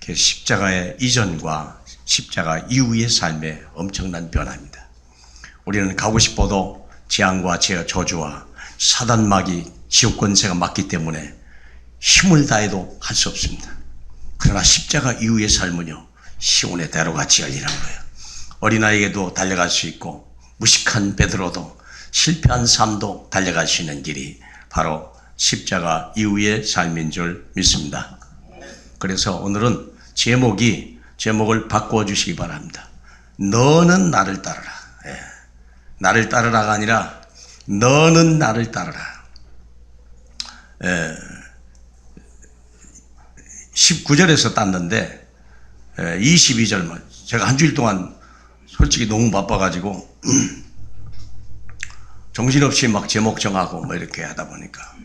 십자가의 이전과 십자가 이후의 삶의 엄청난 변화입니다. 우리는 가고 싶어도 재앙과 저주와 사단마귀 지옥 권세가 맞기 때문에 힘을 다해도 할 수 없습니다. 그러나 십자가 이후의 삶은요, 시온의 대로같이 열리는 거예요. 어린아이에게도 달려갈 수 있고 무식한 베드로도 실패한 삶도 달려갈 수 있는 길이 바로 십자가 이후의 삶인 줄 믿습니다. 그래서 오늘은 제목을 바꾸어 주시기 바랍니다. 너는 나를 따르라. 나를 따르라가 아니라 너는 나를 따르라. 19절에서 땄는데 22절만 제가 한 주일 동안 솔직히 너무 바빠가지고 정신없이 막 제목 정하고 뭐 이렇게 하다 보니까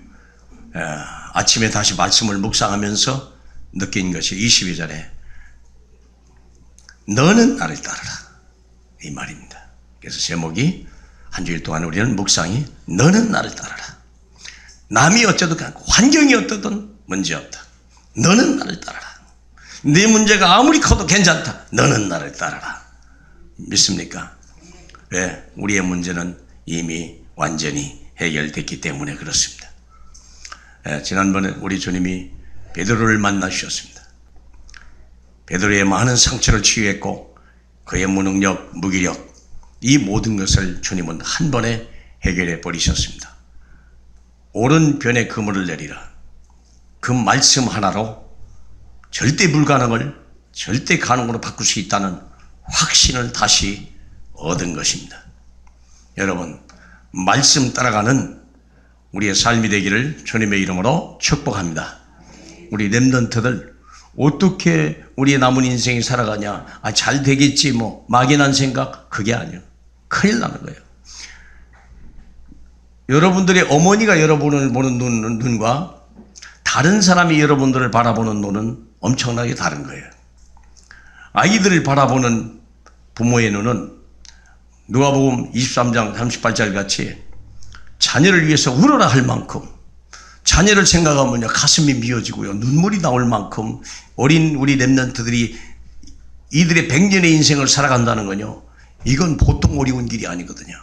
아침에 다시 말씀을 묵상하면서 느낀 것이 22절에 너는 나를 따르라 이 말입니다. 그래서 제목이 한 주일 동안 우리는 묵상이 너는 나를 따르라. 남이 어쩌든 환경이 어떠든 문제없다. 너는 나를 따르라. 네 문제가 아무리 커도 괜찮다. 너는 나를 따르라. 믿습니까? 왜? 우리의 문제는 이미 완전히 해결됐기 때문에 그렇습니다. 지난번에 우리 주님이 베드로를 만나 주셨습니다. 베드로의 많은 상처를 치유했고 그의 무능력, 무기력 이 모든 것을 주님은 한 번에 해결해 버리셨습니다. 오른편에 그물을 내리라. 그 말씀 하나로 절대 불가능을 절대 가능으로 바꿀 수 있다는 확신을 다시 얻은 것입니다. 여러분, 말씀 따라가는 우리의 삶이 되기를 주님의 이름으로 축복합니다. 우리 렘넌트들 어떻게 우리의 남은 인생이 살아가냐, 잘 되겠지 뭐 막연한 생각, 그게 아니에요. 큰일 나는 거예요. 여러분들의 어머니가 여러분을 보는 눈과 다른 사람이 여러분들을 바라보는 눈은 엄청나게 다른 거예요. 아이들을 바라보는 부모의 눈은 누가복음 23장 38절 같이 자녀를 위해서 울어라 할 만큼, 자녀를 생각하면 가슴이 미어지고요, 눈물이 나올 만큼 어린 우리 렘넌트들이 이들의 100년의 인생을 살아간다는 건요, 이건 보통 어려운 길이 아니거든요.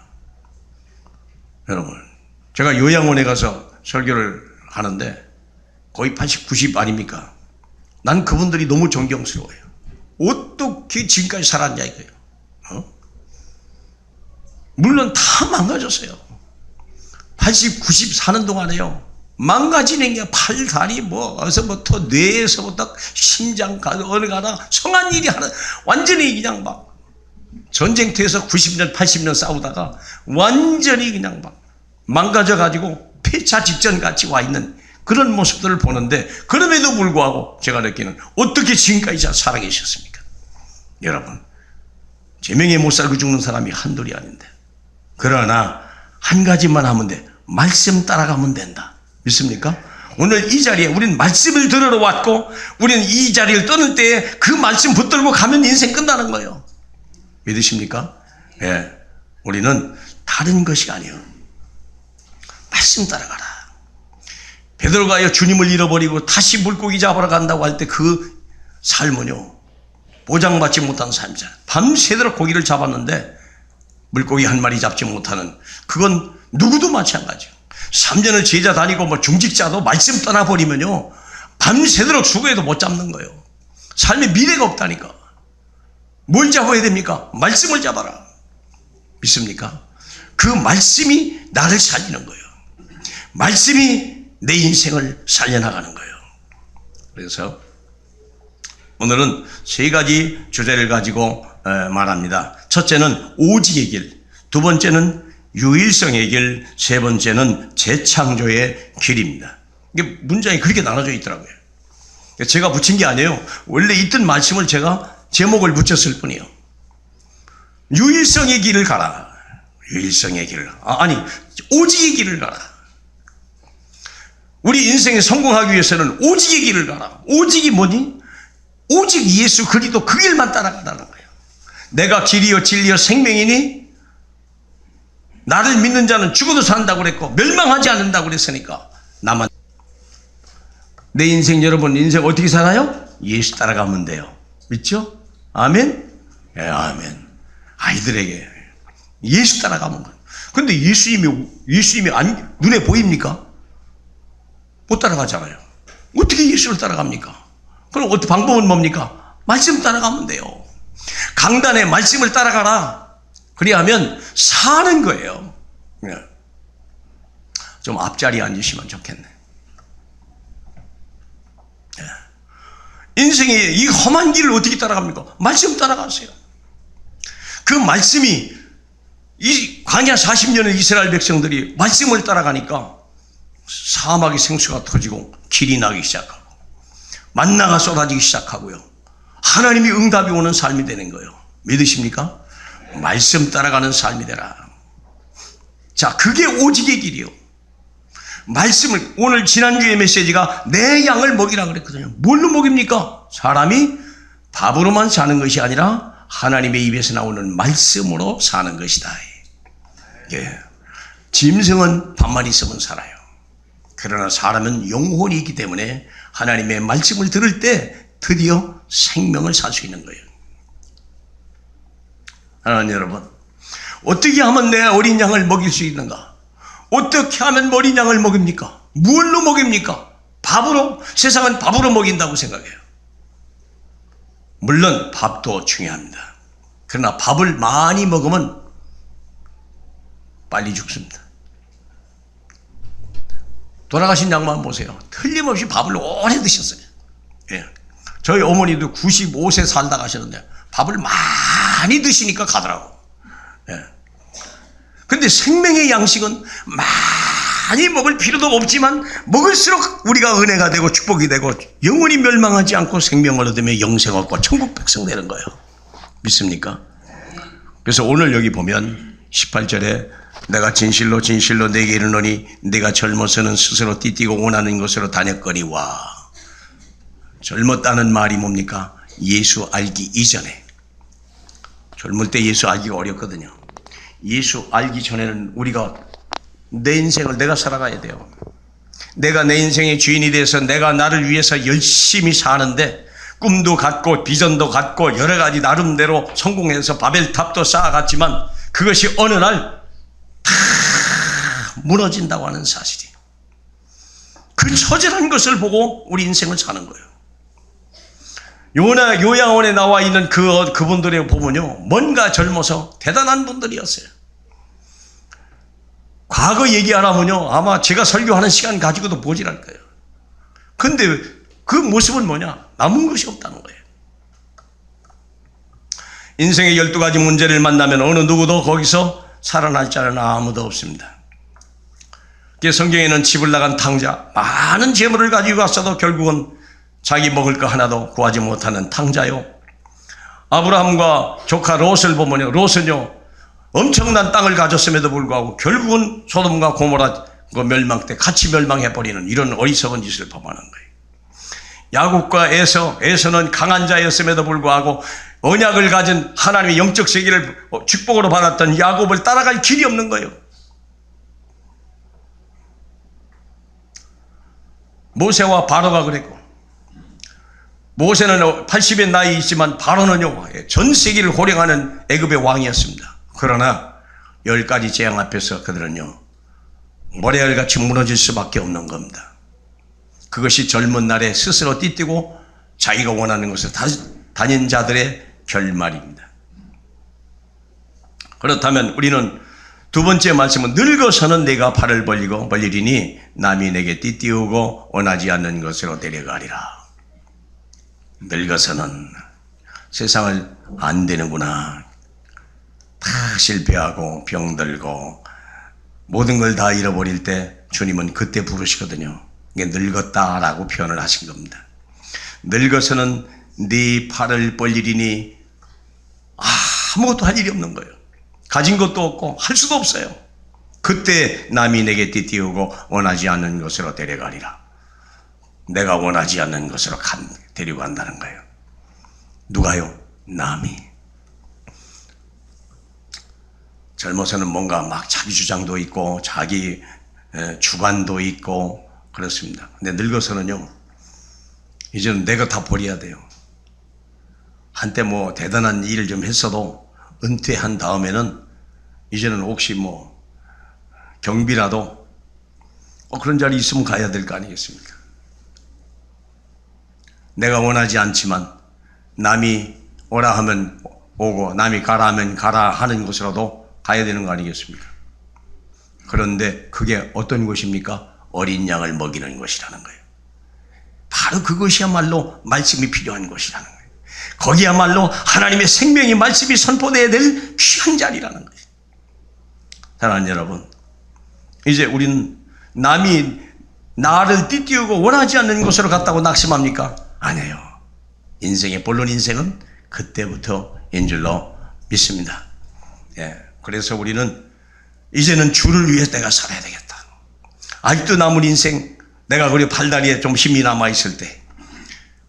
여러분, 제가 요양원에 가서 설교를 하는데 거의 80, 90 아닙니까? 난 그분들이 너무 존경스러워요. 어떻게 지금까지 살았냐 이거예요. 물론 다 망가졌어요. 80, 90 사는 동안에요, 망가지는 게 팔, 다리, 어서부터 뇌에서부터 심장, 어느 가나 성한 일이 하나 완전히 그냥 막 전쟁터에서 90년, 80년 싸우다가 완전히 그냥 막 망가져가지고 폐차 직전 같이 와 있는 그런 모습들을 보는데, 그럼에도 불구하고 제가 느끼는 어떻게 지금까지 살아계셨습니까? 여러분, 제명에 못 살고 죽는 사람이 한둘이 아닌데, 그러나 한 가지만 하면 돼. 말씀 따라가면 된다. 믿습니까? 오늘 이 자리에 우리는 말씀을 들으러 왔고, 우리는 이 자리를 떠날 때에 그 말씀 붙들고 가면 인생 끝나는 거예요. 믿으십니까? 예, 우리는 다른 것이 아니에요. 말씀 따라가라. 베드로가 주님을 잃어버리고 다시 물고기 잡으러 간다고 할 때 그 삶은요, 보장받지 못한 삶이잖아요. 밤새도록 고기를 잡았는데 물고기 한 마리 잡지 못하는, 그건 누구도 마찬가지예요. 3년을 제자 다니고 중직자도 말씀 떠나버리면요, 밤새도록 수고해도 못 잡는 거예요. 삶에 미래가 없다니까. 뭘 잡아야 됩니까? 말씀을 잡아라. 믿습니까? 그 말씀이 나를 살리는 거예요. 말씀이 내 인생을 살려나가는 거예요. 그래서 오늘은 세 가지 주제를 가지고 말합니다. 첫째는 오직의 길, 두 번째는 유일성의 길, 세 번째는 재창조의 길입니다. 이게 문장이 그렇게 나눠져 있더라고요. 제가 붙인 게 아니에요. 원래 있던 말씀을 제가 제목을 붙였을 뿐이에요. 유일성의 길을 가라. 유일성의 길을, 아니 오직의 길을 가라. 우리 인생에 성공하기 위해서는 오직의 길을 가라. 오직이 뭐니? 오직 예수 그리스도 그 길만 따라가라는 거예요. 내가 길이요 진리요 생명이니 나를 믿는 자는 죽어도 산다고 그랬고 멸망하지 않는다고 그랬으니까 나만. 내 인생, 여러분 인생 어떻게 살아요? 예수 따라가면 돼요. 믿죠? 아멘? 예, 아멘. 아이들에게 예수 따라가면 돼요. 근데 예수님이 눈에 보입니까? 못 따라가잖아요. 어떻게 예수를 따라갑니까? 그럼 어떻게 방법은 뭡니까? 말씀 따라가면 돼요. 강단의 말씀을 따라가라. 그리하면 사는 거예요. 좀 앞자리에 앉으시면 좋겠네. 인생의 이 험한 길을 어떻게 따라갑니까? 말씀 따라가세요. 그 말씀이 이 광야 40년의 이스라엘 백성들이 말씀을 따라가니까 사막의 생수가 터지고 길이 나기 시작하고 만나가 쏟아지기 시작하고요. 하나님이 응답이 오는 삶이 되는 거예요. 믿으십니까? 말씀 따라가는 삶이 되라. 자, 그게 오직의 길이요. 말씀을, 오늘 지난주의 메시지가 내 양을 먹이라 그랬거든요. 뭘로 먹입니까? 사람이 밥으로만 사는 것이 아니라 하나님의 입에서 나오는 말씀으로 사는 것이다. 예. 짐승은 밥만 있으면 살아요. 그러나 사람은 영혼이 있기 때문에 하나님의 말씀을 들을 때 드디어 생명을 살 수 있는 거예요. 하나님 여러분, 어떻게 하면 내 어린 양을 먹일 수 있는가? 어떻게 하면 어린 양을 먹입니까? 무엇로 먹입니까? 밥으로? 세상은 밥으로 먹인다고 생각해요. 물론 밥도 중요합니다. 그러나 밥을 많이 먹으면 빨리 죽습니다. 돌아가신 양만 보세요. 틀림없이 밥을 오래 드셨어요. 예. 저희 어머니도 95세 살다 가셨는데 밥을 많이 드시니까 가더라고. 예. 근데 생명의 양식은 많이 먹을 필요도 없지만 먹을수록 우리가 은혜가 되고 축복이 되고 영원히 멸망하지 않고 생명을 얻으며 영생 얻고 천국 백성 되는 거예요. 믿습니까? 그래서 오늘 여기 보면 18절에 내가 진실로 진실로 내게 이르노니 네가 젊어서는 스스로 띠띠고 원하는 곳으로 다녔거니와. 젊었다는 말이 뭡니까? 예수 알기 이전에. 젊을 때 예수 알기가 어렵거든요. 예수 알기 전에는 우리가 내 인생을 내가 살아가야 돼요. 내가 내 인생의 주인이 돼서 내가 나를 위해서 열심히 사는데 꿈도 갖고 비전도 갖고 여러 가지 나름대로 성공해서 바벨탑도 쌓아갔지만 그것이 어느 날 다 무너진다고 하는 사실이에요. 그 처절한 것을 보고 우리 인생을 사는 거예요. 요양원에 나와 있는 그분들의 보면요, 뭔가 젊어서 대단한 분들이었어요. 과거 얘기하라면요, 아마 제가 설교하는 시간 가지고도 모자랄 거예요. 근데 그 모습은 뭐냐? 남은 것이 없다는 거예요. 인생의 12가지 문제를 만나면 어느 누구도 거기서 살아날 자는 아무도 없습니다. 성경에는 집을 나간 탕자, 많은 재물을 가지고 왔어도 결국은 자기 먹을 거 하나도 구하지 못하는 탕자요. 아브라함과 조카 롯을 보면요, 롯은요 엄청난 땅을 가졌음에도 불구하고 결국은 소돔과 고모라 멸망 때 같이 멸망해버리는 이런 어리석은 짓을 범하는 거예요. 야곱과 에서는 강한 자였음에도 불구하고 언약을 가진 하나님의 영적 세계를 축복으로 받았던 야곱을 따라갈 길이 없는 거예요. 모세와 바로가 그랬고, 모세는 80의 나이 있지만 바로는요 전 세계를 호령하는 애굽의 왕이었습니다. 그러나 10가지 재앙 앞에서 그들은요 모래알같이 무너질 수밖에 없는 겁니다. 그것이 젊은 날에 스스로 띠띠고 자기가 원하는 것을 다닌 자들의 결말입니다. 그렇다면 우리는 두 번째 말씀은 늙어서는 내가 팔을 벌리리니 남이 내게 띠띠우고 원하지 않는 것으로 데려가리라. 늙어서는 세상을 안 되는구나, 다 실패하고 병들고 모든 걸 다 잃어버릴 때 주님은 그때 부르시거든요. 이게 늙었다라고 표현을 하신 겁니다. 늙어서는 네 팔을 벌리리니 아무것도 할 일이 없는 거예요. 가진 것도 없고 할 수도 없어요. 그때 남이 내게 띠띠우고 원하지 않는 것으로 데려가리라. 내가 원하지 않는 것으로 데리고 간다는 거예요. 누가요? 남이. 젊어서는 뭔가 막 자기 주장도 있고 자기 주관도 있고 그렇습니다. 근데 늙어서는요 이제는 내가 다 버려야 돼요. 한때 뭐 대단한 일을 좀 했어도 은퇴한 다음에는 이제는 혹시 뭐 경비라도 그런 자리 있으면 가야 될 거 아니겠습니까? 내가 원하지 않지만 남이 오라 하면 오고 남이 가라 하면 가라 하는 곳으로도 가야 되는 거 아니겠습니까? 그런데 그게 어떤 곳입니까? 어린 양을 먹이는 것이라는 거예요. 바로 그것이야말로 말씀이 필요한 것이라는 거예요. 거기야말로 하나님의 생명의 말씀이 선포되어야 될 귀한 자리라는 거예요. 사랑하는 여러분, 이제 우리는 남이 나를 띠띠우고 원하지 않는 곳으로 갔다고 낙심합니까? 아니에요. 인생의 본론 인생은 그때부터인 줄로 믿습니다. 예, 그래서 우리는 이제는 주를 위해 내가 살아야 되겠다. 아직도 남은 인생, 내가 그리 팔다리에 좀 힘이 남아있을 때,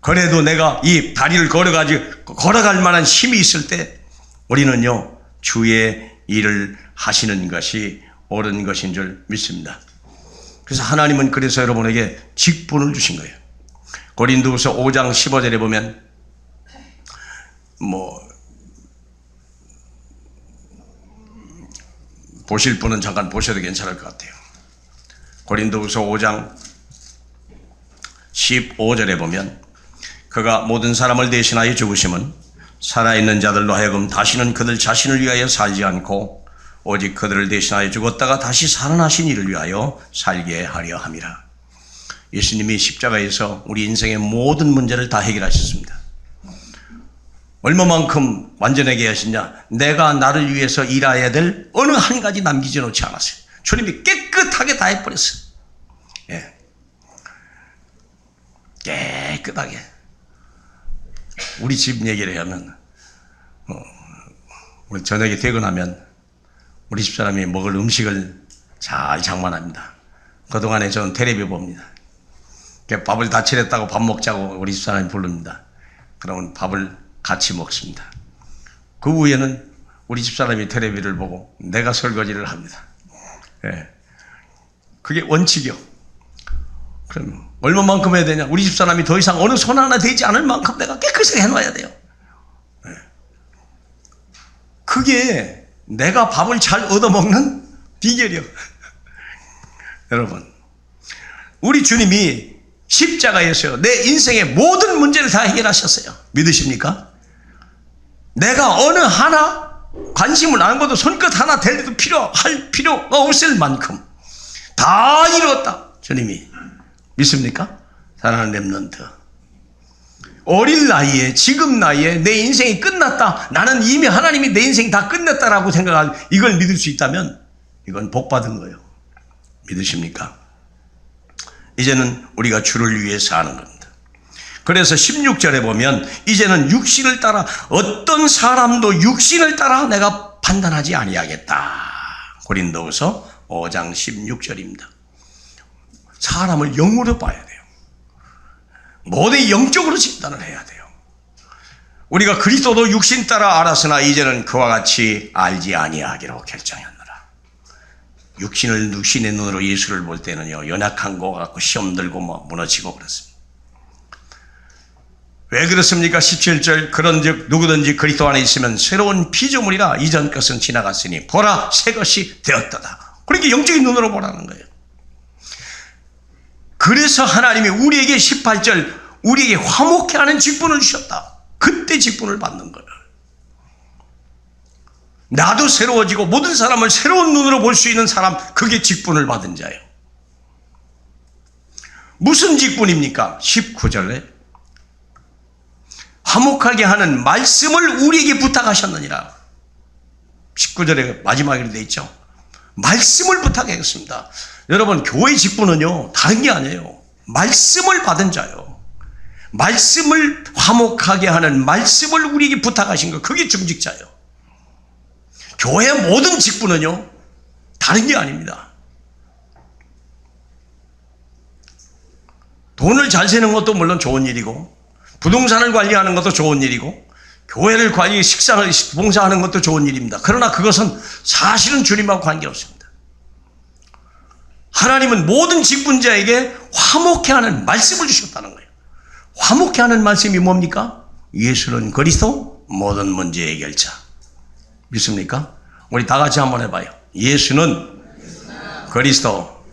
그래도 내가 이 다리를 걸어갈 만한 힘이 있을 때, 우리는요, 주의 일을 하시는 것이 옳은 것인 줄 믿습니다. 그래서 하나님은 그래서 여러분에게 직분을 주신 거예요. 고린도후서 5장 15절에 보면, 보실 분은 잠깐 보셔도 괜찮을 것 같아요. 고린도후서 5장 15절에 보면, 그가 모든 사람을 대신하여 죽으심은 살아있는 자들로 하여금 다시는 그들 자신을 위하여 살지 않고 오직 그들을 대신하여 죽었다가 다시 살아나신 이를 위하여 살게 하려 함이라. 예수님이 십자가에서 우리 인생의 모든 문제를 다 해결하셨습니다. 얼마만큼 완전하게 하시냐? 내가 나를 위해서 일해야 될 어느 한 가지 남기지 놓지 않았어요. 주님이 깨끗하게 다 해버렸어요. 예. 깨끗하게. 우리 집 얘기를 하면, 우리 저녁에 퇴근하면 우리 집사람이 먹을 음식을 잘 장만합니다. 그동안에 저는 텔레비 봅니다. 밥을 다 차렸다고 밥 먹자고 우리 집사람이 부릅니다. 그러면 밥을 같이 먹습니다. 그 후에는 우리 집사람이 텔레비를 보고 내가 설거지를 합니다. 예. 그게 원칙이요. 그럼 얼마만큼 해야 되냐? 우리 집사람이 더 이상 어느 손 하나 대지 않을 만큼 내가 깨끗하게 해놔야 돼요. 예. 그게 내가 밥을 잘 얻어먹는 비결이요. 여러분, 우리 주님이 십자가에서요, 내 인생의 모든 문제를 다 해결하셨어요. 믿으십니까? 내가 어느 하나 관심을 안 것도 손끝 하나 댈 필요가 없을 만큼 다 이루었다. 주님이. 믿습니까? 사랑하는 렘넌트. 어린 나이에, 지금 나이에 내 인생이 끝났다. 나는 이미 하나님이 내 인생 다 끝냈다라고 생각한 이걸 믿을 수 있다면 이건 복 받은 거예요. 믿으십니까? 이제는 우리가 주를 위해 사는 겁니다. 그래서 16절에 보면 이제는 육신을 따라 어떤 사람도 육신을 따라 내가 판단하지 아니하겠다. 고린도후서 5장 16절입니다. 사람을 영으로 봐야 돼요. 모든 영적으로 진단을 해야 돼요. 우리가 그리스도도 육신 따라 알았으나 이제는 그와 같이 알지 아니하기로 결정했노라. 육신의 눈으로 예수를 볼 때는요, 연약한 거 같고 시험 들고 무너지고 그렇습니다. 왜 그렇습니까? 17절, 그런즉 누구든지 그리스도 안에 있으면 새로운 피조물이라 이전 것은 지나갔으니 보라 새 것이 되었도다. 그러니까 영적인 눈으로 보라는 거예요. 그래서 하나님이 우리에게 18절, 우리에게 화목해 하는 직분을 주셨다. 그때 직분을 받는 거예요. 나도 새로워지고 모든 사람을 새로운 눈으로 볼 수 있는 사람, 그게 직분을 받은 자예요. 무슨 직분입니까? 19절에 화목하게 하는 말씀을 우리에게 부탁하셨느니라. 19절에 마지막에 되어 있죠. 말씀을 부탁하겠습니다. 여러분, 교회 직분은요, 다른 게 아니에요. 말씀을 받은 자요. 말씀을 화목하게 하는 말씀을 우리에게 부탁하신 거, 그게 중직자예요. 교회 모든 직분은요, 다른 게 아닙니다. 돈을 잘 세는 것도 물론 좋은 일이고, 부동산을 관리하는 것도 좋은 일이고, 교회를 식상을 봉사하는 것도 좋은 일입니다. 그러나 그것은 사실은 주님하고 관계없습니다. 하나님은 모든 직분자에게 화목해 하는 말씀을 주셨다는 거예요. 화목해 하는 말씀이 뭡니까? 예수는 그리스도 모든 문제 해결자. 믿습니까? 우리 다 같이 한번 해봐요. 예수는 그리스도,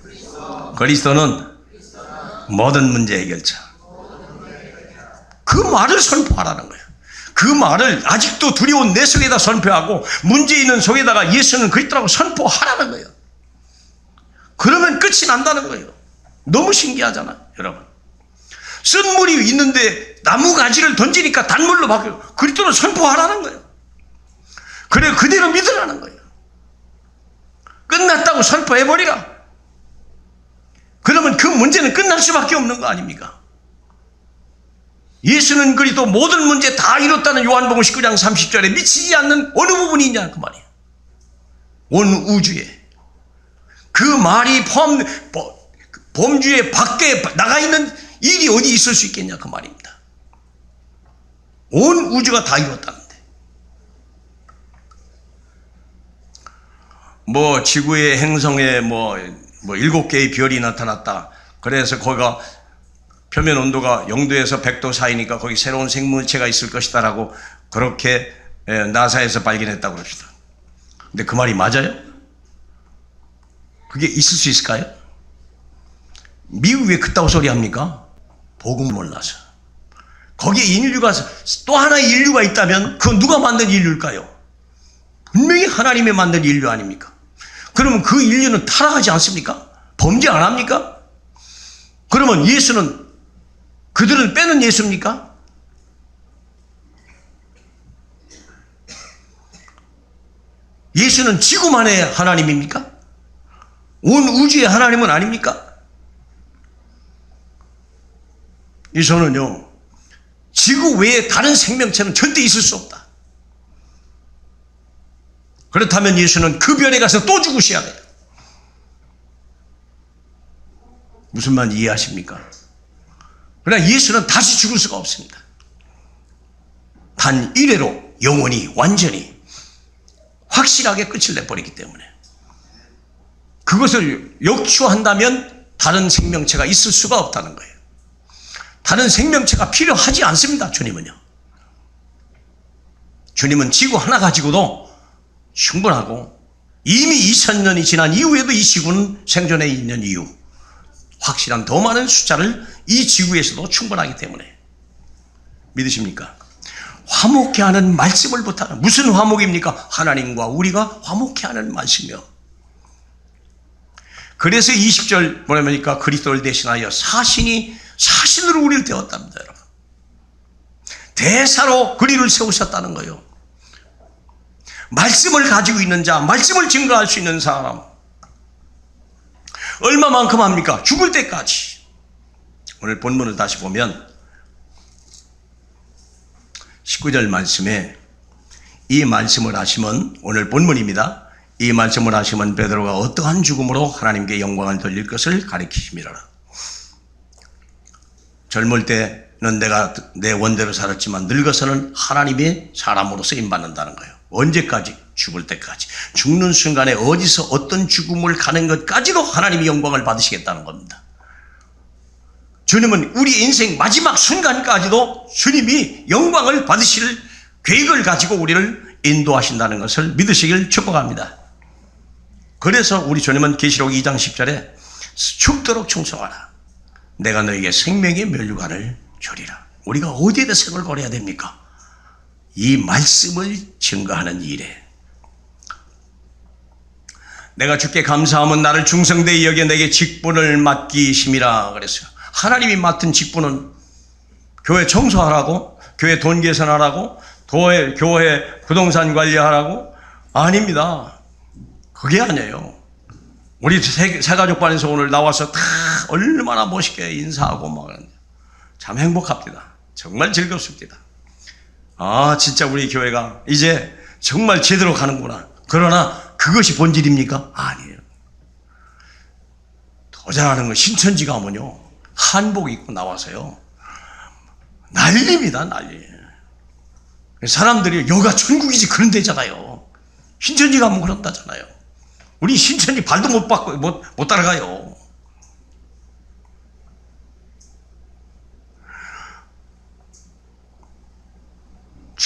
그리스도는 모든 문제 해결자. 그 말을 선포하라는 거예요. 그 말을 아직도 두려운 내 속에다 선포하고 문제 있는 속에다가 예수는 그리스도라고 선포하라는 거예요. 그러면 끝이 난다는 거예요. 너무 신기하잖아요, 여러분. 쓴 물이 있는데 나무 가지를 던지니까 단물로 바뀌어요. 그리스도를 선포하라는 거예요. 그래, 그대로 믿으라는 거예요. 끝났다고 선포해버리라. 그러면 그 문제는 끝날 수밖에 없는 거 아닙니까? 예수는 그리스도 모든 문제 다 이뤘다는 요한복음 19장 30절에 미치지 않는 어느 부분이 있냐 그 말이에요. 온 우주에 그 말이 범주의 밖에 나가 있는 일이 어디 있을 수 있겠냐 그 말입니다. 온 우주가 다 이뤘다는데 뭐 지구의 행성에 뭐 7개의 별이 나타났다. 그래서 거기가 표면 온도가 0도에서 100도 사이니까 거기 새로운 생물체가 있을 것이다 라고 그렇게 나사에서 발견했다고 그럽시다. 근데 그 말이 맞아요? 그게 있을 수 있을까요? 미국이 왜 그따구 소리 합니까? 복음을 몰라서. 거기에 인류가 또 하나의 인류가 있다면 그건 누가 만든 인류일까요? 분명히 하나님이 만든 인류 아닙니까? 그러면 그 인류는 타락하지 않습니까? 범죄 안 합니까? 그러면 예수는 그들은 빼는 예수입니까? 예수는 지구만의 하나님입니까? 온 우주의 하나님은 아닙니까? 예수는요, 지구 외에 다른 생명체는 절대 있을 수 없다. 그렇다면 예수는 그 별에 가서 또 죽으셔야 돼요. 무슨 말 이해하십니까? 그러나 예수는 다시 죽을 수가 없습니다. 단 1회로 영원히 완전히 확실하게 끝을 내버리기 때문에 그것을 역추한다면 다른 생명체가 있을 수가 없다는 거예요. 다른 생명체가 필요하지 않습니다. 주님은요. 주님은 지구 하나 가지고도 충분하고 이미 2000년이 지난 이후에도 이 지구는 생존해 있는 이유 확실한 더 많은 숫자를 이 지구에서도 충분하기 때문에 믿으십니까? 화목해 하는 말씀을 부탁하는 무슨 화목입니까? 하나님과 우리가 화목해 하는 말씀이요. 그래서 20절 뭐냐니까 그리스도를 대신하여 사신으로 우리를 되었답니다. 여러분. 대사로 그리를 세우셨다는 거예요. 말씀을 가지고 있는 자, 말씀을 증거할 수 있는 사람 얼마만큼 합니까? 죽을 때까지. 오늘 본문을 다시 보면 19절 말씀에 이 말씀을 하시면 오늘 본문입니다. 이 말씀을 하시면 베드로가 어떠한 죽음으로 하나님께 영광을 돌릴 것을 가리키심이라. 젊을 때는 내가 내 원대로 살았지만 늙어서는 하나님의 사람으로 쓰임받는다는 거예요. 언제까지? 죽을 때까지. 죽는 순간에 어디서 어떤 죽음을 가는 것까지도 하나님이 영광을 받으시겠다는 겁니다. 주님은 우리 인생 마지막 순간까지도 주님이 영광을 받으실 계획을 가지고 우리를 인도하신다는 것을 믿으시길 축복합니다. 그래서 우리 주님은 계시록 2장 10절에 죽도록 충성하라. 내가 너에게 생명의 면류관을 주리라. 우리가 어디에 대해서 걸어야 됩니까? 이 말씀을 증거하는 일에. 내가 주께 감사하면 나를 충성되이 여겨 내게 직분을 맡기심이라 그랬어요. 하나님이 맡은 직분은 교회 청소하라고, 교회 돈 계산하라고, 교회 부동산 관리하라고? 아닙니다. 그게 아니에요. 우리 새가족반에서 오늘 나와서 다 얼마나 멋있게 인사하고 막 참 행복합니다. 정말 즐겁습니다. 아, 진짜 우리 교회가 이제 정말 제대로 가는구나. 그러나 그것이 본질입니까? 아니에요. 더 잘하는 건 신천지 가면요, 한복 입고 나와서요, 난리입니다, 난리. 사람들이 여가 천국이지 그런 데잖아요. 신천지 가면 그런다잖아요. 우리 신천지 발도 못 받고 못 따라가요.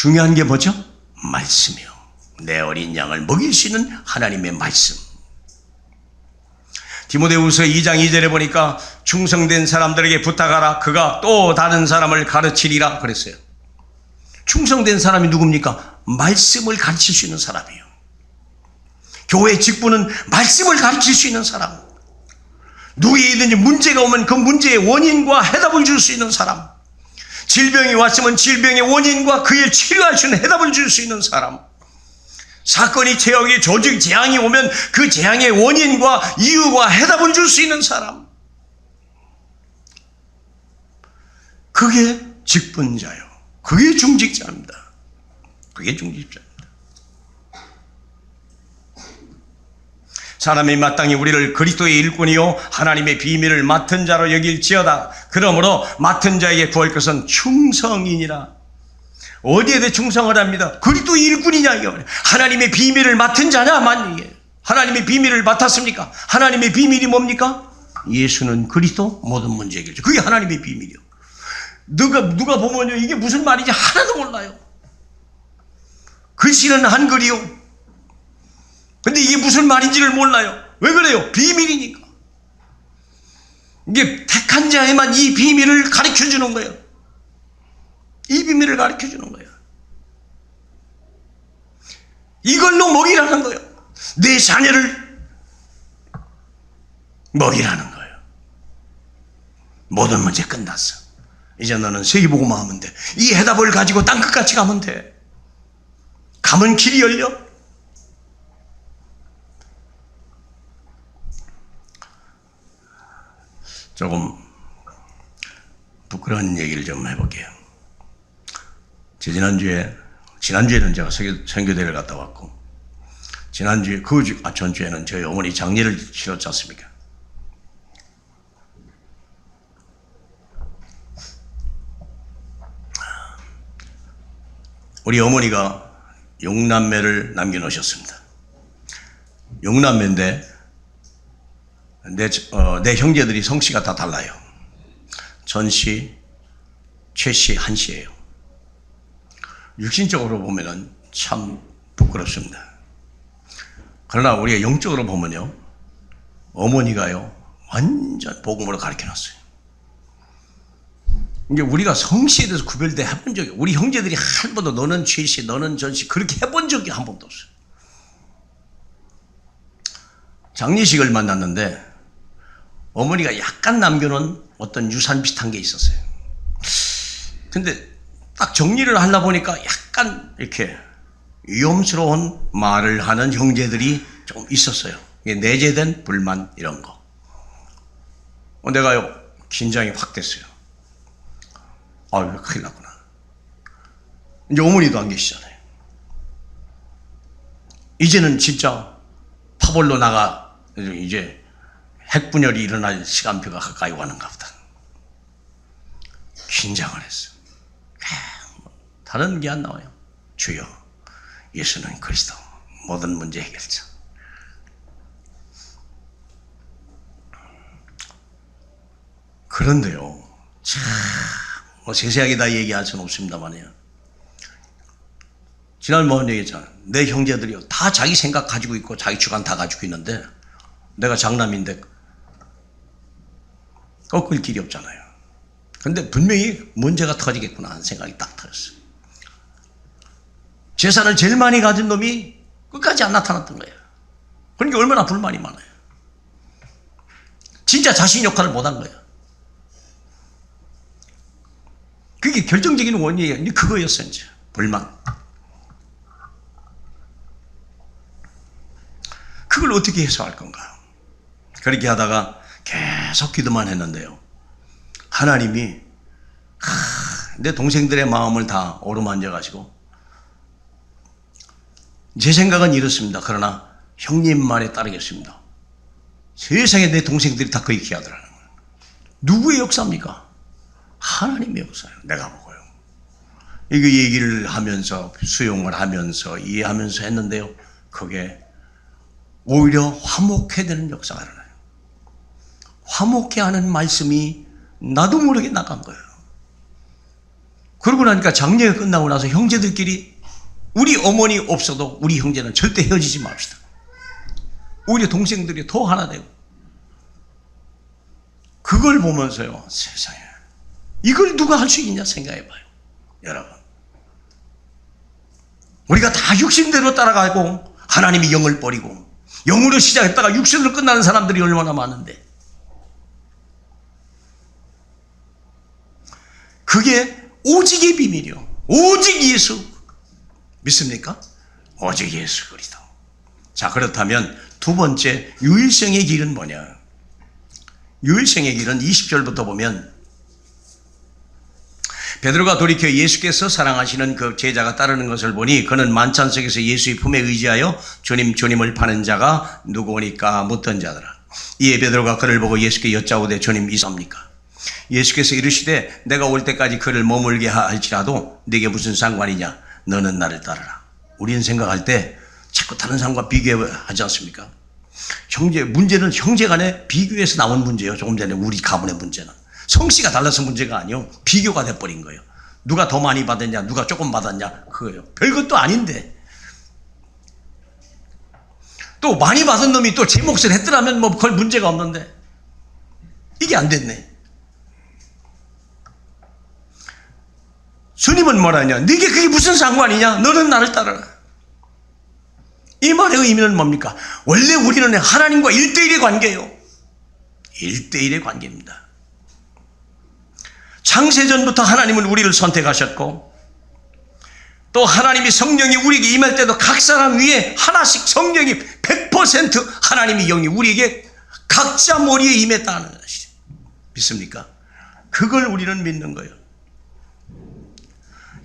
중요한 게 뭐죠? 말씀이요. 내 어린 양을 먹일 수 있는 하나님의 말씀. 디모데후서 2장 2절에 보니까 충성된 사람들에게 부탁하라. 그가 또 다른 사람을 가르치리라 그랬어요. 충성된 사람이 누굽니까? 말씀을 가르칠 수 있는 사람이에요. 교회 직분은 말씀을 가르칠 수 있는 사람. 누구에게든지 문제가 오면 그 문제의 원인과 해답을 줄 수 있는 사람. 질병이 왔으면 질병의 원인과 그의 치료할 수 있는 해답을 줄 수 있는 사람. 사건이 재앙이 조직 재앙이 오면 그 재앙의 원인과 이유와 해답을 줄 수 있는 사람. 그게 직분자요. 그게 중직자입니다. 그게 중직자입니다. 사람이 마땅히 우리를 그리스도의 일꾼이요 하나님의 비밀을 맡은 자로 여길지어다. 그러므로 맡은 자에게 구할 것은 충성이니라. 어디에 대해 충성을 합니다? 그리스도의 일꾼이냐 이거. 하나님의 비밀을 맡은 자냐? 하나님의 비밀을 맡았습니까? 하나님의 비밀이 뭡니까? 예수는 그리스도 모든 문제 해결자. 그게 하나님의 비밀이요. 누가 보면요 이게 무슨 말인지 하나도 몰라요. 글씨는 한글이요. 근데 이게 무슨 말인지를 몰라요. 왜 그래요? 비밀이니까. 이게 택한 자에만 이 비밀을 가르쳐 주는 거예요. 이 비밀을 가르쳐 주는 거예요. 이걸로 먹이라는 거예요. 내 자녀를 먹이라는 거예요. 모든 문제 끝났어. 이제 너는 세계복음만 하면 돼. 이 해답을 가지고 땅끝까지 가면 돼. 가면 길이 열려. 조금 부끄러운 얘기를 좀 해볼게요. 지난주에는 제가 선교대회를 갔다 왔고, 전주에는 저희 어머니 장례를 치렀지 않습니까? 우리 어머니가 6남매를 남겨놓으셨습니다. 6남매인데 내 형제들이 성씨가 다 달라요. 전씨, 최씨, 한씨예요. 육신적으로 보면은 참 부끄럽습니다. 그러나 우리가 영적으로 보면요, 어머니가요 완전 복음으로 가르쳐놨어요. 이제 우리가 성씨에 대해서 구별돼 해본 적이, 우리 형제들이 한 번도 너는 최씨, 너는 전씨 그렇게 해본 적이 한 번도 없어요. 장례식을 만났는데 어머니가 약간 남겨놓은 어떤 유산 비슷한 게 있었어요. 근데 딱 정리를 하려 보니까 약간 이렇게 위험스러운 말을 하는 형제들이 좀 있었어요. 내재된 불만 이런 거. 내가요 긴장이 확 됐어요. 아유 큰일 났구나. 이제 어머니도 안 계시잖아요. 이제는 진짜 파벌로 나가 이제 핵분열이 일어날 시간표가 가까이 가는가 보다. 긴장을 했어요. 다른 게 안 나와요. 주여, 예수는 그리스도 모든 문제 해결자. 그런데요, 참 뭐 세세하게 다 얘기할 수는 없습니다만요. 지난번에 얘기했잖아요. 내 형제들이요 다 자기 생각 가지고 있고 자기 주관 다 가지고 있는데 내가 장남인데 꺾을 길이 없잖아요. 근데 분명히 문제가 터지겠구나 하는 생각이 딱 들었어요. 재산을 제일 많이 가진 놈이 끝까지 안 나타났던 거예요. 그러니까 얼마나 불만이 많아요. 진짜 자신 역할을 못한 거예요. 그게 결정적인 원인이 그거였어요. 이제 불만. 그걸 어떻게 해소할 건가? 그렇게 하다가 계속 기도만 했는데요, 하나님이 내 동생들의 마음을 다 어루만져 가지고, 제 생각은 이렇습니다. 그러나 형님 말에 따르겠습니다. 세상에 내 동생들이 다 그렇게 하더라는 거예요. 누구의 역사입니까? 하나님의 역사예요. 내가 보고요. 이거 얘기를 하면서 수용을 하면서 이해하면서 했는데요, 그게 오히려 화목해 되는 역사가 일어나요. 화목해 하는 말씀이 나도 모르게 나간 거예요. 그러고 나니까 장례가 끝나고 나서 형제들끼리 우리 어머니 없어도 우리 형제는 절대 헤어지지 맙시다. 우리 동생들이 더 하나 되고. 그걸 보면서요, 세상에 이걸 누가 할 수 있냐 생각해봐요. 여러분, 우리가 다 육신대로 따라가고 하나님이 영을 버리고 영으로 시작했다가 육신으로 끝나는 사람들이 얼마나 많은데, 그게 오직의 비밀이요. 오직 예수 믿습니까? 오직 예수 그리스도. 자, 그렇다면 두 번째 유일성의 길은 뭐냐? 유일성의 길은 20절부터 보면 베드로가 돌이켜 예수께서 사랑하시는 그 제자가 따르는 것을 보니 그는 만찬 속에서 예수의 품에 의지하여 주님을 파는 자가 누구오니까 묻던 자더라. 이에 베드로가 그를 보고 예수께 여짜오되 주님 이사옵니까? 예수께서 이르시되 내가 올 때까지 그를 머물게 할지라도 네게 무슨 상관이냐? 너는 나를 따르라. 우리는 생각할 때 자꾸 다른 사람과 비교하지 않습니까? 문제는 형제 간에 비교해서 나온 문제예요. 조금 전에 우리 가문의 문제는 성씨가 달라서 문제가 아니요, 비교가 돼버린 거예요. 누가 더 많이 받았냐, 누가 조금 받았냐, 그거예요. 별것도 아닌데 또 많이 받은 놈이 또 제 몫을 했더라면 뭐 그걸 문제가 없는데 이게 안 됐네. 주님은 뭐라 하냐? 네게 그게 무슨 상관이냐? 너는 나를 따르라. 이 말의 의미는 뭡니까? 원래 우리는 하나님과 1대1의 관계예요. 1대1의 관계입니다. 창세전부터 하나님은 우리를 선택하셨고, 또 하나님이 성령이 우리에게 임할 때도 각 사람 위에 하나씩 성령이 100% 하나님이 영이 우리에게 각자 머리에 임했다는 것이죠. 믿습니까? 그걸 우리는 믿는 거예요.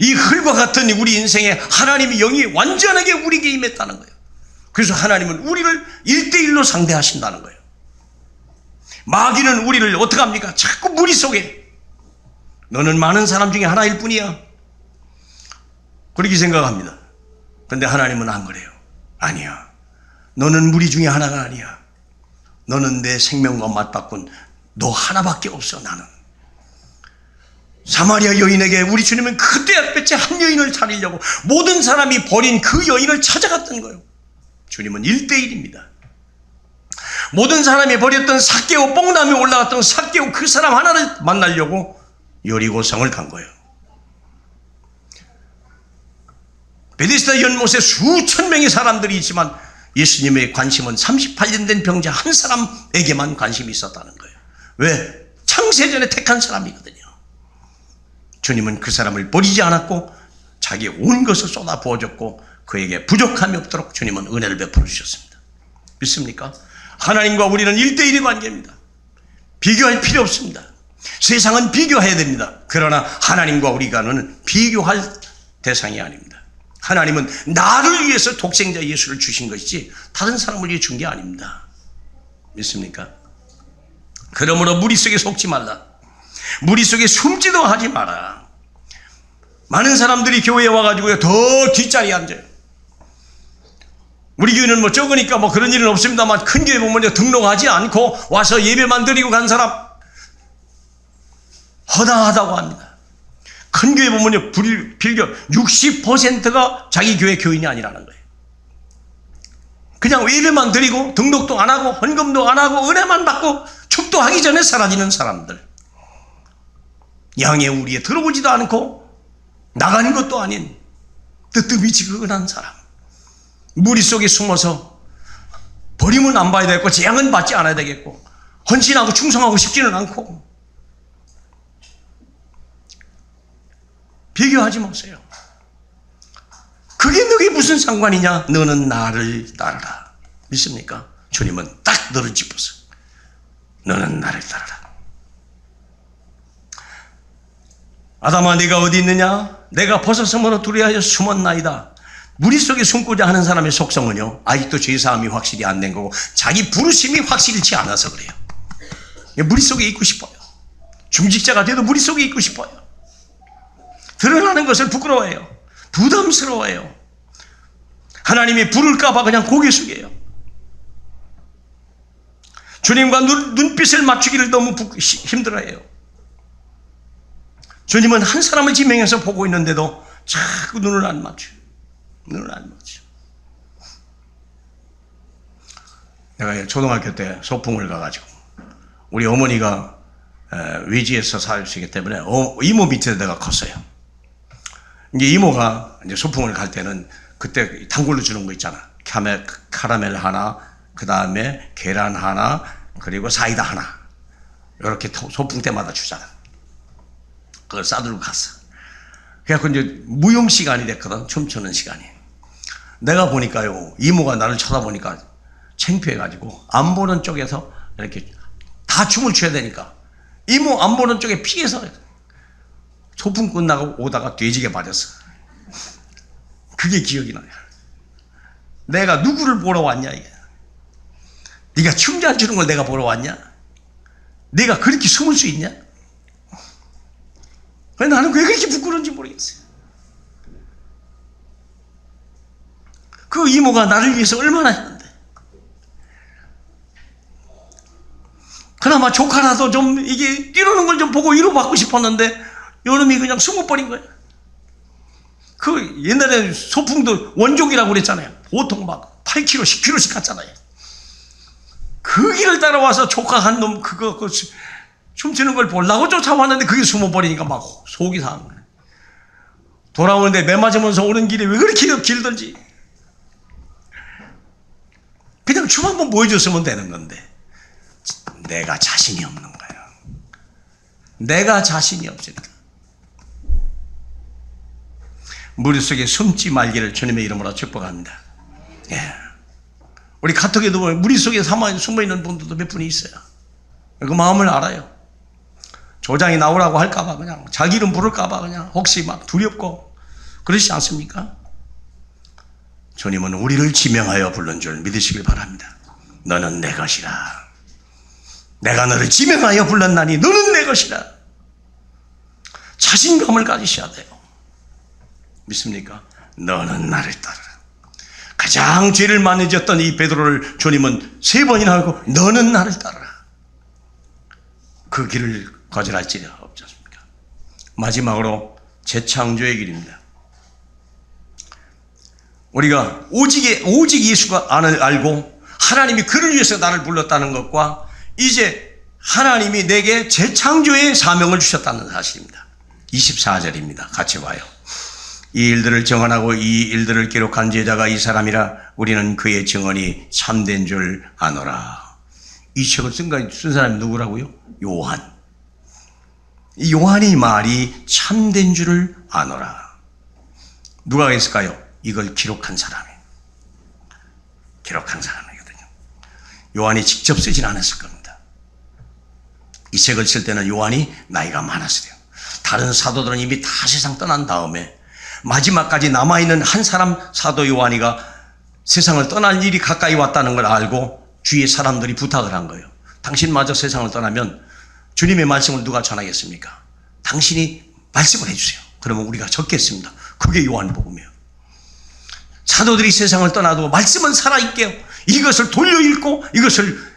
이 흙과 같은 우리 인생에 하나님의 영이 완전하게 우리에게 임했다는 거예요. 그래서 하나님은 우리를 1대1로 상대하신다는 거예요. 마귀는 우리를 어떻게 합니까? 자꾸 무리 속에 너는 많은 사람 중에 하나일 뿐이야, 그렇게 생각합니다. 그런데 하나님은 안 그래요. 아니야, 너는 무리 중에 하나가 아니야. 너는 내 생명과 맞바꾼 너 하나밖에 없어. 나는 사마리아 여인에게 우리 주님은 그때야볕에 한 여인을 살리려고 모든 사람이 버린 그 여인을 찾아갔던 거예요. 주님은 1대1입니다. 모든 사람이 버렸던 삭개오, 뽕나무에 올라갔던 삭개오 그 사람 하나를 만나려고 여리고성을 간 거예요. 베데스다 연못에 수천 명의 사람들이 있지만 예수님의 관심은 38년 된 병자 한 사람에게만 관심이 있었다는 거예요. 왜? 창세전에 택한 사람이거든요. 주님은 그 사람을 버리지 않았고 자기 온 것을 쏟아 부어줬고 그에게 부족함이 없도록 주님은 은혜를 베풀어 주셨습니다. 믿습니까? 하나님과 우리는 1대1의 관계입니다. 비교할 필요 없습니다. 세상은 비교해야 됩니다. 그러나 하나님과 우리가는 비교할 대상이 아닙니다. 하나님은 나를 위해서 독생자 예수를 주신 것이지 다른 사람을 위해 준 게 아닙니다. 믿습니까? 그러므로 무리 속에 속지 말라. 무리 속에 숨지도 하지 마라. 많은 사람들이 교회에 와가지고 더 뒷자리에 앉아요. 우리 교회는 뭐 적으니까 뭐 그런 일은 없습니다만 큰 교회 보면 등록하지 않고 와서 예배만 드리고 간 사람 허다하다고 합니다. 큰 교회 보면 빌교 60%가 자기 교회 교인이 아니라는 거예요. 그냥 예배만 드리고 등록도 안 하고 헌금도 안 하고 은혜만 받고 축도하기 전에 사라지는 사람들, 양의 우리에 들어오지도 않고 나가는 것도 아닌 뜨뜻미지근한 사람, 무리 속에 숨어서 버림은 안 봐야 되겠고 재앙은 받지 않아야 되겠고 헌신하고 충성하고 싶지는 않고. 비교하지 마세요. 그게 너게 무슨 상관이냐? 너는 나를 따르라. 믿습니까? 주님은 딱 너를 짚어서 너는 나를 따르라. 아담아 네가 어디 있느냐? 내가 버섯섬으로 두려하여 숨었나이다. 무리 속에 숨고자 하는 사람의 속성은요, 아직도 죄사함이 확실히 안 된 거고 자기 부르심이 확실치 않아서 그래요. 무리 속에 있고 싶어요. 중직자가 돼도 무리 속에 있고 싶어요. 드러나는 것을 부끄러워해요. 부담스러워해요. 하나님이 부를까봐 그냥 고개 숙여요. 주님과 눈빛을 맞추기를 너무 힘들어해요. 주님은 한 사람을 지명해서 보고 있는데도 자꾸 눈을 안 맞춰요. 눈을 안 맞춰요. 내가 초등학교 때 소풍을 가가지고 우리 어머니가 외지에서 사시기 때문에 이모 밑에 내가 컸어요. 이제 이모가 이제 소풍을 갈 때는 그때 단골로 주는 거 있잖아. 카라멜 하나, 그 다음에 계란 하나, 그리고 사이다 하나. 이렇게 소풍 때마다 주잖아. 그걸 싸들고 갔어. 그래갖고 이제 무용 시간이 됐거든. 춤추는 시간이. 내가 보니까요, 이모가 나를 쳐다보니까 창피해가지고 안 보는 쪽에서 이렇게 다 춤을 춰야 되니까 이모 안 보는 쪽에 피해서 소풍 끝나고 오다가 돼지게 맞았어. 그게 기억이 나요. 내가 누구를 보러 왔냐 이게. 네가 춤 잘 추는 걸 내가 보러 왔냐? 네가 그렇게 숨을 수 있냐? 나는 왜 그렇게 부끄러운지 모르겠어요. 그 이모가 나를 위해서 얼마나 했는데. 그나마 조카라도 좀 이게 이러는 걸 좀 보고 위로받고 싶었는데 요놈이 그냥 숨어버린 거야. 그 옛날에 소풍도 원족이라고 그랬잖아요. 보통 막 8km, 10km씩 갔잖아요. 그 길을 따라와서 조카 한 놈 그거 춤추는 걸 보려고 쫓아왔는데 그게 숨어버리니까 막 속이 상한 거야. 돌아오는데 매 맞으면서 오는 길이 왜 그렇게 길든지 그냥 춤 한번 보여줬으면 되는 건데 내가 자신이 없는 거예요. 내가 자신이 없으니까. 머릿속에 숨지 말기를 주님의 이름으로 축복합니다. 예. 우리 카톡에도 보면 머릿속에 숨어있는 분들도 몇 분이 있어요. 그 마음을 알아요. 조장이 나오라고 할까봐 그냥 자기 이름 부를까봐 그냥 혹시 막 두렵고 그러시지 않습니까? 주님은 우리를 지명하여 부른 줄 믿으시길 바랍니다. 너는 내 것이라. 내가 너를 지명하여 불렀나니 너는 내 것이라. 자신감을 가지셔야 돼요. 믿습니까? 너는 나를 따르라. 가장 죄를 많이 지었던 이 베드로를 주님은 3번이나 하고 너는 나를 따르라. 그 길을 거절할지 없지 않습니까? 마지막으로 재창조의 길입니다. 우리가 오직 예수가 알고 하나님이 그를 위해서 나를 불렀다는 것과 이제 하나님이 내게 재창조의 사명을 주셨다는 사실입니다. 24절입니다. 같이 봐요. 이 일들을 정언하고 이 일들을 기록한 제자가 이 사람이라 우리는 그의 증언이 참된 줄 아노라. 이 책을 쓴 사람이 누구라고요? 요한. 이 요한의 말이 참된 줄을 아노라. 누가 했을까요? 이걸 기록한 사람이. 기록한 사람이거든요. 요한이 직접 쓰진 않았을 겁니다. 이 책을 쓸 때는 요한이 나이가 많았어요. 다른 사도들은 이미 다 세상 떠난 다음에 마지막까지 남아있는 한 사람 사도 요한이가 세상을 떠날 일이 가까이 왔다는 걸 알고 주위의 사람들이 부탁을 한 거예요. 당신마저 세상을 떠나면 주님의 말씀을 누가 전하겠습니까? 당신이 말씀을 해주세요. 그러면 우리가 적겠습니다. 그게 요한복음이에요. 사도들이 세상을 떠나도 말씀은 살아있게요. 이것을 돌려 읽고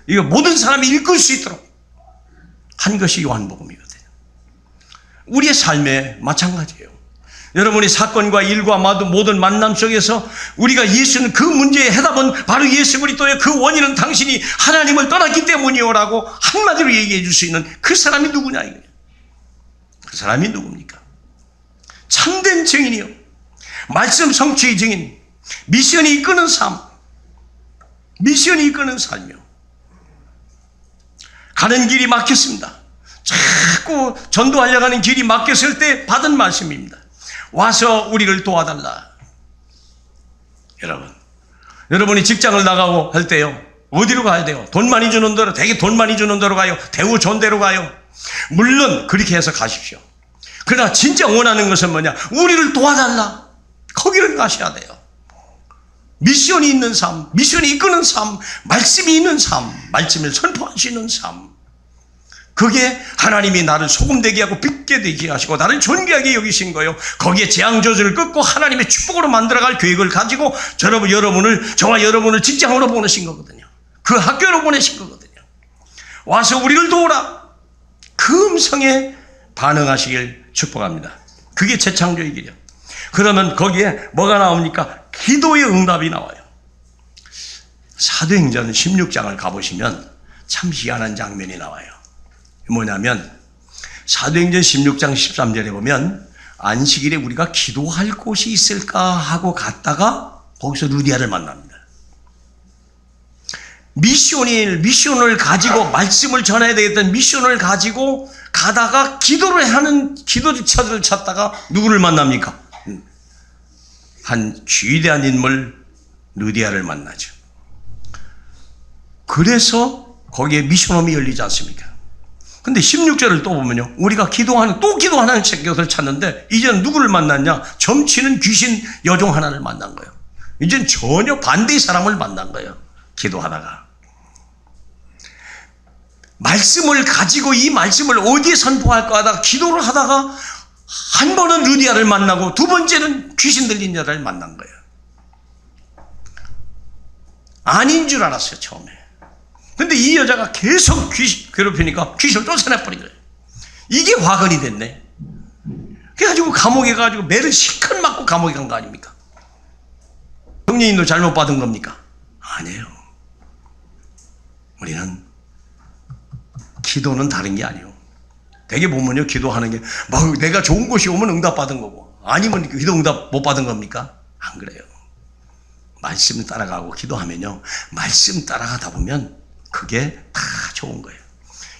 이거 모든 사람이 읽을 수 있도록 한 것이 요한복음이거든요. 우리의 삶에 마찬가지예요. 여러분이 사건과 일과 모든 만남 속에서 우리가 예수는 그 문제의 해답은 바로 예수 그리스도의 그 원인은 당신이 하나님을 떠났기 때문이요라고 한마디로 얘기해 줄 수 있는 그 사람이 누구냐 이거예요. 그 사람이 누굽니까? 참된 증인이요. 말씀 성취의 증인. 미션이 이끄는 삶. 미션이 이끄는 삶이요. 가는 길이 막혔습니다. 자꾸 전도하려고 하는 길이 막혔을 때 받은 말씀입니다. 와서 우리를 도와달라. 여러분이 직장을 나가고 할 때요, 어디로 가야 돼요? 돈 많이 주는 데로, 되게 돈 많이 주는 데로 가요. 대우 좋은 데로 가요. 물론 그렇게 해서 가십시오. 그러나 진짜 원하는 것은 뭐냐? 우리를 도와달라. 거기를 가셔야 돼요. 미션이 있는 삶, 미션이 이끄는 삶, 말씀이 있는 삶, 말씀을 선포하시는 삶. 그게 하나님이 나를 소금되게 하고 빛게 되게 하시고 나를 존귀하게 여기신 거예요. 거기에 재앙저주를 끊고 하나님의 축복으로 만들어갈 계획을 가지고 저와 여러분을 직장으로 보내신 거거든요. 그 학교로 보내신 거거든요. 와서 우리를 도우라. 그 음성에 반응하시길 축복합니다. 그게 재창조의 길이에요. 그러면 거기에 뭐가 나옵니까? 기도의 응답이 나와요. 사도행전 16장을 가보시면 참 희한한 장면이 나와요. 뭐냐면 사도행전 16장 13절에 보면 안식일에 우리가 기도할 곳이 있을까 하고 갔다가 거기서 루디아를 만납니다. 미션을 가지고 말씀을 전해야 되겠다는 미션을 가지고 가다가 기도를 하는 기도자들을 찾다가 누구를 만납니까? 한 귀대한 인물 루디아를 만나죠. 그래서 거기에 미션홈이 열리지 않습니까? 근데 16절을 또 보면요, 우리가 기도하는 것을 찾는데 이제는 누구를 만났냐? 점치는 귀신 여종 하나를 만난 거예요. 이제는 전혀 반대의 사람을 만난 거예요. 기도하다가 말씀을 가지고 이 말씀을 어디에 선포할까 하다가 기도를 하다가 한 번은 루디아를 만나고 두 번째는 귀신 들린 여자를 만난 거예요. 아닌 줄 알았어요, 처음에. 근데 이 여자가 계속 귀신 괴롭히니까 귀신을 쫓아내버린 거예요. 이게 화근이 됐네. 그래가지고 감옥에 가가지고 매를 실컷 맞고 감옥에 간 거 아닙니까? 성령님도 잘못 받은 겁니까? 아니에요. 우리는 기도는 다른 게 아니에요. 되게 보면요, 기도하는 게 막 내가 좋은 곳이 오면 응답받은 거고 아니면 기도 응답 못 받은 겁니까? 안 그래요. 말씀 따라가고 기도하면요, 말씀 따라가다 보면 그게 다 좋은 거예요.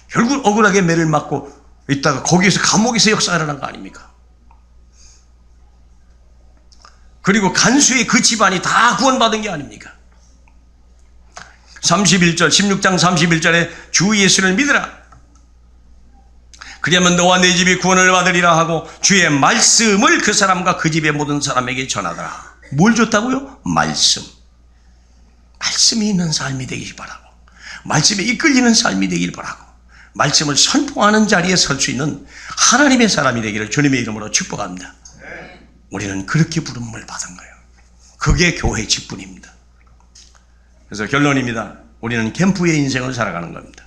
결국 억울하게 매를 맞고 있다가 거기에서 감옥에서 역사가 일어난 거 아닙니까? 그리고 간수의 그 집안이 다 구원받은 게 아닙니까? 31절 16장 31절에 주 예수를 믿으라. 그리하면 너와 내 집이 구원을 받으리라 하고 주의 말씀을 그 사람과 그 집의 모든 사람에게 전하더라. 뭘 줬다고요? 말씀이 있는 삶이 되길 바라고, 말씀에 이끌리는 삶이 되길 바라고, 말씀을 선포하는 자리에 설 수 있는 하나님의 사람이 되기를 주님의 이름으로 축복합니다. 우리는 그렇게 부름을 받은 거예요. 그게 교회 직분입니다. 그래서 결론입니다. 우리는 캠프의 인생을 살아가는 겁니다.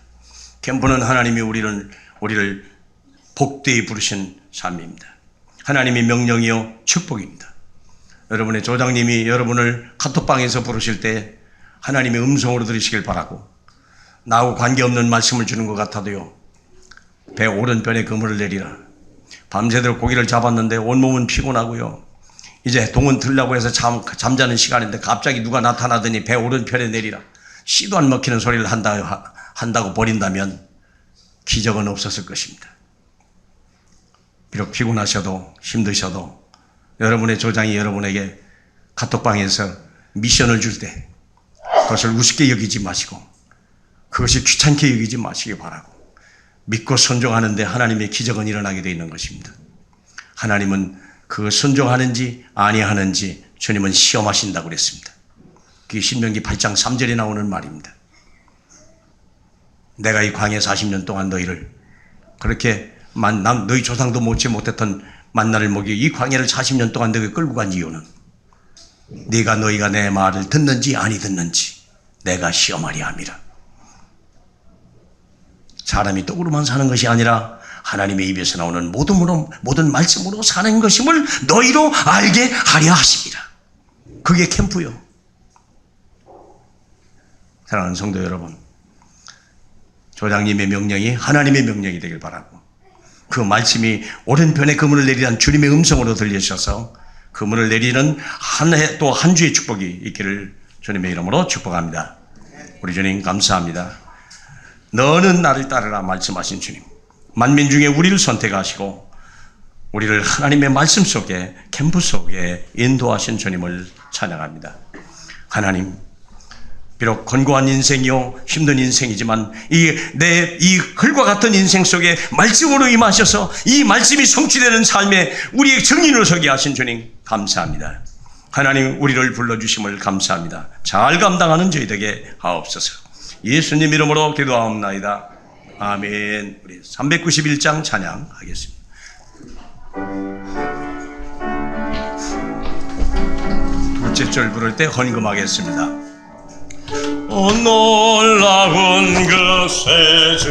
캠프는 하나님이 우리를 복되이 부르신 삶입니다. 하나님의 명령이요 축복입니다. 여러분의 조장님이 여러분을 카톡방에서 부르실 때 하나님의 음성으로 들으시길 바라고, 나하고 관계없는 말씀을 주는 것 같아도요, 배 오른편에 그물을 내리라. 밤새도록 고기를 잡았는데 온몸은 피곤하고요, 이제 동은 들라고 해서 잠자는 시간인데 갑자기 누가 나타나더니 배 오른편에 내리라. 씨도 안 먹히는 소리를 한다고 버린다면 기적은 없었을 것입니다. 비록 피곤하셔도 힘드셔도 여러분의 조장이 여러분에게 카톡방에서 미션을 줄 때 그것을 우습게 여기지 마시고 그것이 귀찮게 여기지 마시기 바라고, 믿고 순종하는데 하나님의 기적은 일어나게 되어 있는 것입니다. 하나님은 그 순종하는지 아니하는지 주님은 시험하신다고 그랬습니다. 그게 신명기 8장 3절에 나오는 말입니다. 내가 이 광야 40년 동안 너희를 그렇게 너희 조상도 먹지 못했던 만나를 먹여 이 광야를 40년 동안 너희 끌고 간 이유는 너희가 내 말을 듣는지 아니 듣는지 내가 시험하려 함이라. 사람이 떡으로만 사는 것이 아니라 하나님의 입에서 나오는 모든 말씀으로 사는 것임을 너희로 알게 하려 하십니다. 그게 캠프요. 사랑하는 성도 여러분, 조장님의 명령이 하나님의 명령이 되길 바라고, 그 말씀이 오른편에 그물을 내리란 주님의 음성으로 들리셔서 그물을 내리는 한 해 또 한 주의 축복이 있기를 주님의 이름으로 축복합니다. 우리 주님 감사합니다. 너는 나를 따르라 말씀하신 주님, 만민 중에 우리를 선택하시고 우리를 하나님의 말씀 속에 캠프 속에 인도하신 주님을 찬양합니다. 하나님, 비록 권고한 인생이요 힘든 인생이지만 이 흙과 같은 인생 속에 말씀으로 임하셔서 이 말씀이 성취되는 삶에 우리의 증인으로 서게 하신 주님 감사합니다. 하나님, 우리를 불러주심을 감사합니다. 잘 감당하는 저희에게 하옵소서. 예수님 이름으로 기도하옵나이다. 아멘. 우리 391장 찬양하겠습니다. 둘째 절 부를 때 헌금하겠습니다. 놀라운 그 새 주